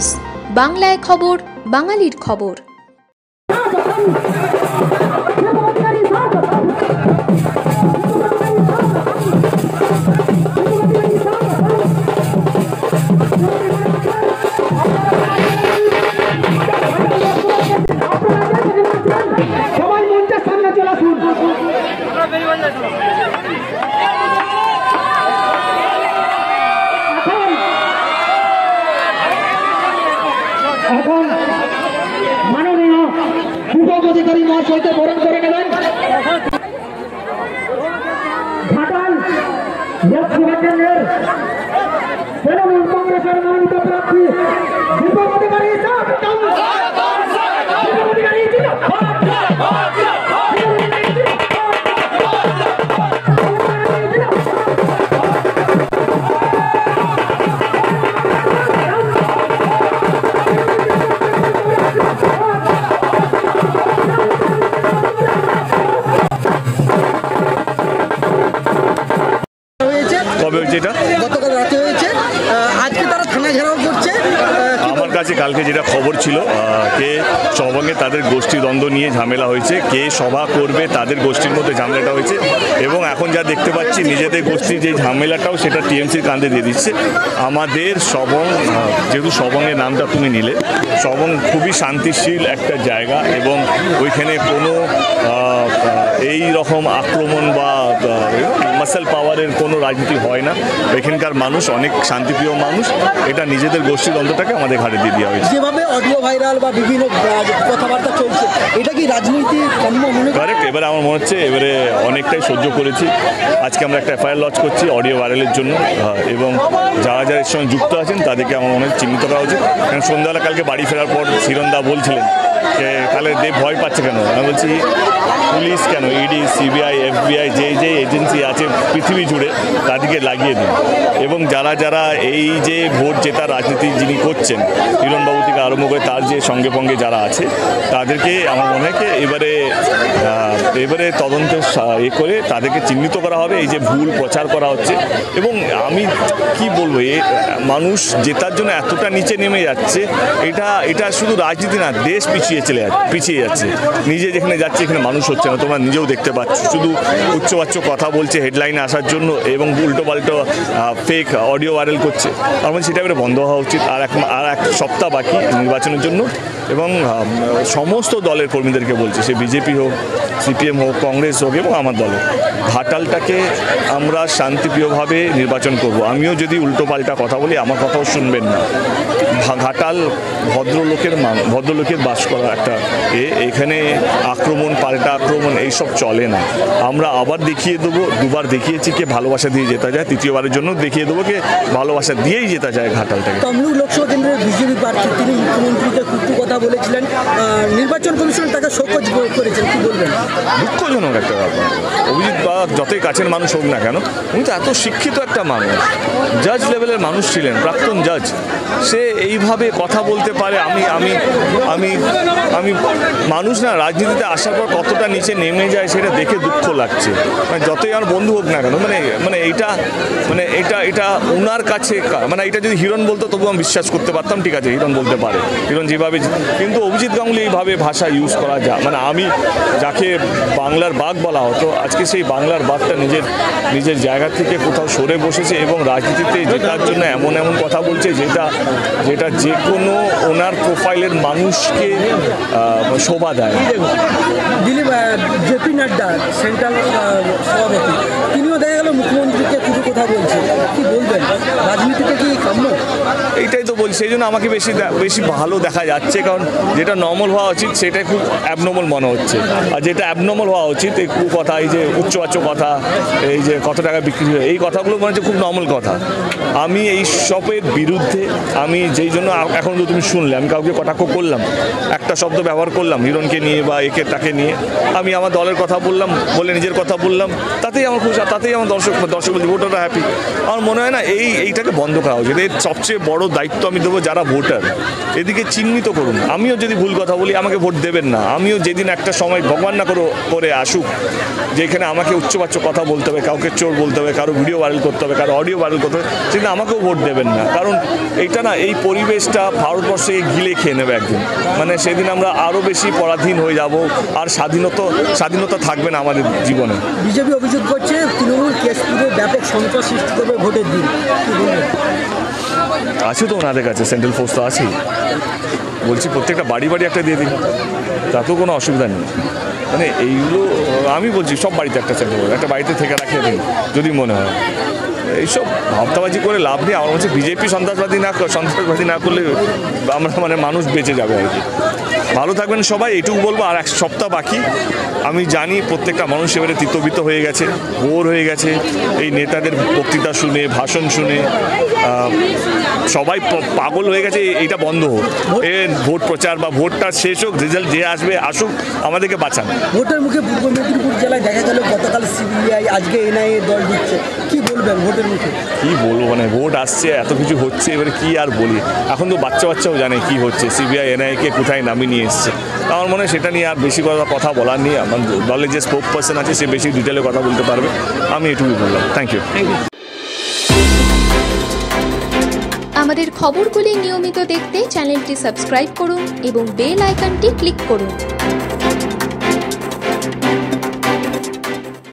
News, বাংলায় খবর, বাঙালির খবর। সবাই মঞ্চের সামনে চলে আসুন। এখন মাননীয় সুযোগ অধিকারী মহাশয়কে বরণ করে নেবেন। ঘাটাল লোকসভা কেন্দ্রের তৃণমূল কংগ্রেসের মনোনীত প্রার্থী সুযোগ অধিকারী গতকাল রাতে হয়েছে, আজকে তারা থানা ঘেরাও করছে। আমার কাছে কালকে যেটা খবর ছিল, কে সবঙ্গে তাদের গোষ্ঠী দ্বন্দ্ব নিয়ে ঝামেলা হয়েছে, কে সভা করবে তাদের গোষ্ঠীর মধ্যে ঝামেলাটা হয়েছে, এবং এখন যা দেখতে পাচ্ছি নিজেদের গোষ্ঠীর যে ঝামেলাটাও সেটা টিএমসির কাঁধে দিয়ে দিচ্ছে। আমাদের সবং, যেহেতু সবংয়ের নামটা তুমি নিলে, সবং খুবই শান্তিশীল একটা জায়গা, এবং ওইখানে কোনো এই রকম আক্রমণ বা মাসেল পাওয়ারের কোনো রাজনীতি হয় না। এখানকার মানুষ অনেক শান্তিপ্রিয় মানুষ, এটা নিজেদের গোষ্ঠী দ্বন্দ্বটাকে আমাদের ঘাড়ে দিয়ে দেওয়া হয়েছে। যেভাবে অডিও ভাইরাল বা বিভিন্ন কথাবার্তা চলছে, এটা কি রাজনীতি কারেক্ট? এবারে আমার মনে হচ্ছে এবারে অনেকটাই সহ্য করেছি। আজকে আমরা একটা এফআইআর লঞ্চ করছি অডিও ভাইরালের জন্য, এবং যারা যারা এর সঙ্গে যুক্ত আছেন তাদেরকে আমার মনে হয় চিহ্নিত করা উচিত। কারণ সন্ধ্যাবেলা কালকে বাড়ি ফেরার পর হিরণদা বলছিলেন যে তাহলে দেব ভয় পাচ্ছে কেন? আমি বলছি পুলিশ কেন, ইডি, সিবিআই, এফবিআই, যে যে এজেন্সি আছে পৃথিবী জুড়ে তাদেরকে লাগিয়ে দিন, এবং যারা যারা এই যে ভোট জেতা রাজনীতি যিনি করছেন, হিরণবাবু থেকে আরম্ভ করে তার যে সঙ্গে পঙ্গে যারা আছে তাদেরকে আমার মনে হয় এবারে তদন্ত করে তাদেরকে চিহ্নিত করা হবে। এই যে ভুল প্রচার করা হচ্ছে, এবং আমি কি বলবো, মানুষ জেতার জন্য এতটা নিচে নেমে যাচ্ছে, এটা শুধু রাজনীতি না, দেশ পিছিয়ে যাচ্ছে। নিজে যেখানে যাচ্ছে এখানে মানুষ হচ্ছে না, তোমরা নিজেও দেখতে পাচ্ছ। শুধু উচ্চবাচ্য কথা বলছে হেডলাইনে আসার জন্য, এবং উল্টো পাল্টো ফেক অডিও ভাইরাল করছে। আমার মনে সেটা এবারে বন্ধ হওয়া উচিত। আর এক সপ্তাহ বাকি নির্বাচনের জন্য, এবং সমস্ত দলের কর্মীদেরকে বলছি, সে বিজেপি হোক, সিপিএম হোক, কংগ্রেস হোক, এবং আমার দলের ঘাটালটাকে আমরা শান্তিপ্রিয়ভাবে নির্বাচন করব। আমিও যদি উল্টো পাল্টা কথা বলি আমার কথাও শুনবেন না। ঘাটাল ভদ্রলোকের বাস করা একটা এখানে আক্রমণ, পাল্টা আক্রমণ এইসব চলে না। আমরা আবার দেখিয়ে দেবো, দুবার দেখিয়েছি কে ভালোবাসা দিয়ে জেতা যায়, তৃতীয়বারের জন্য দেখিয়ে দেবো কে ভালোবাসা দিয়েই জেতা যায় ঘাটালটাকে। তমলুক লোকসভা কেন্দ্রের বিজেপি প্রার্থী তিনি মুখ্যমন্ত্রীকে কুটু কথা বলেছিলেন, নির্বাচন কমিশন তাকে শোকজ করেছেন, কি বলবেন? দুঃখজনক একটা ব্যাপার। অভিজিৎ বা যতই কাছের মানুষ হোক না কেন, উনি তো এত শিক্ষিত একটা মানুষ, জাজ লেভেলের মানুষ ছিলেন, প্রাক্তন জাজ, সে এইভাবে কথা বলতে পারে? আমি আমি আমি আমি মানুষ না রাজনীতিতে আসার পর কতটা নিচে নেমে যায় সেটা দেখে দুঃখ লাগছে। মানে যতই আমার বন্ধু হোক না কেন, এটা ওনার কাছে, মানে এটা যদি হিরণ বলতো তবু আমি বিশ্বাস করতে পারতাম, ঠিক আছে হিরণ বলতে পারে, হিরণ যেভাবে, কিন্তু অভিজিৎ গাঙ্গুলি এইভাবে ভাষা ইউজ করা যায়, মানে আমি যাকে বাংলার বাঘ বলা হতো, আজকে সেই বাংলার বাঘটা নিজের জায়গা থেকে কোথাও সরে বসেছে, এবং রাজনীতিতে জেতার জন্য এমন কথা বলছে যেটা যে কোনো ওনার প্রোফাইলের মানুষকে শোভা দেয়। দিলীপ জেপি নাড্ডা সেন্ট্রাল সভাপতি, তিনিও দেখা গেল মুখ্যমন্ত্রীকে কিছু কথা বলছেন, কি বলবেন? রাজনীতিতে কি কাম্য? এইটাই তো বলছি, সেই জন্য আমাকে বেশি ভালো দেখা যাচ্ছে, কারণ যেটা নর্মাল হওয়া উচিত সেটাই খুব অ্যাবনর্মাল মনে হচ্ছে, আর যেটা অ্যাবনর্মাল হওয়া উচিত এই কথা, এই যে উচ্চবাচ্য কথা, এই যে কত টাকা বিক্রি হয়, এই কথাগুলো মনে হচ্ছে খুব নর্মাল কথা। আমি এই সবের বিরুদ্ধে, আমি যেই জন্য এখন তো তুমি শুনলে আমি কাউকে কটাক্ষ করলাম, একটা শব্দ ব্যবহার করলাম হিরণকে নিয়ে বা একে তাকে নিয়ে, আমি আমার দলের কথা বললাম, বলে নিজের কথা বললাম, তাতেই আমার খুশি, তাতেই আমার দর্শক ভোটাররা হ্যাপি। আমার মনে হয় না এইটাকে বন্ধ করা উচিত। এর সবচেয়ে বড় দায়িত্ব আমি দেবো যারা ভোটার এদিকে চিহ্নিত করুন। আমিও যদি ভুল কথা বলি আমাকে ভোট দেবেন না। আমিও যেদিন একটা সময় ভগবান না করে আসুক যেখানে আমাকে উচ্চবাচ্য কথা বলতে হবে, কাউকে চোর বলতে হবে, কারো ভিডিও ভাইরাল করতে হবে, কারো অডিও ভাইরাল করতে হবে, সেদিন আমাকেও ভোট দেবেন না। কারণ এইটা না, এই পরিবেশটা ভারতবর্ষে গিলে খেয়ে নেবে একদিন। মানে সেদিন আমরা আরও বেশি পরাধীন হয়ে যাব, আর স্বাধীনতা থাকবে না আমাদের জীবনে। বিজেপি অভিযোগ করছে তৃণমূল কেশপুরে ব্যাপক সন্ত্রাস সৃষ্টি করবে ভোটের দিন, কি বলবেন? আছে তো ওনাদের কাছে, সেন্ট্রাল ফোর্স তো আছেই। বলছি প্রত্যেকটা বাড়ি একটা দিয়ে দিন, তাতেও কোনো অসুবিধা নেই। মানে এইগুলো আমি বলছি সব বাড়িতে একটা সেন্ট্রাল ফোর্স, একটা বাড়িতে থেকে রাখিয়ে দিন যদি মনে হয়। এইসব ভাবতাবাজি করে লাভ নেই। আমার হচ্ছে বিজেপি সন্ত্রাসবাদী না করলে আমরা মানে মানুষ বেঁচে যাবে আর কি। ভালো থাকবেন সবাই, এইটুকু বলবো। আর এক সপ্তাহ বাকি। আমি জানি প্রত্যেকটা মানুষ এবারে তিতবিত হয়ে গেছে, বোর হয়ে গেছে এই নেতাদের বক্তৃতা শুনে, ভাষণ শুনে। সবাই পাগল হয়ে গেছে। এইটা বন্ধ হোক, ভোট প্রচার বা ভোটটা শেষ হোক, রেজাল্ট যে আসবে আসুক, আমাদেরকে বাঁচান। ভোটের মুখে পূর্ব মেদিনীপুর জেলায় দেখা গেল গতকাল সিবিআই, আজকে এনআইএ দল দিচ্ছে, কি বলবেন ভোটের মুখে? কি বলবো, মানে ভোট আসছে, এত কিছু হচ্ছে, এবারে কি আর বলি। এখন তো বাচ্চাও জানে কি হচ্ছে, সিবিআই এনআইএকে কোথায় নামিয়ে নিয়ে এসছে। আমার মনে হয় সেটা নিয়ে আর বেশি কথা বলার নেই। আমার দলের যে স্পোক পার্সন আছে সে বেশি ডিটেলে কথা বলতে পারবে। আমি এটুকুই বললাম। Thank you. আমাদের খবরগুলি নিয়মিত দেখতে চ্যানেলটি সাবস্ক্রাইব করুন এবং বেল আইকনটি ক্লিক করুন।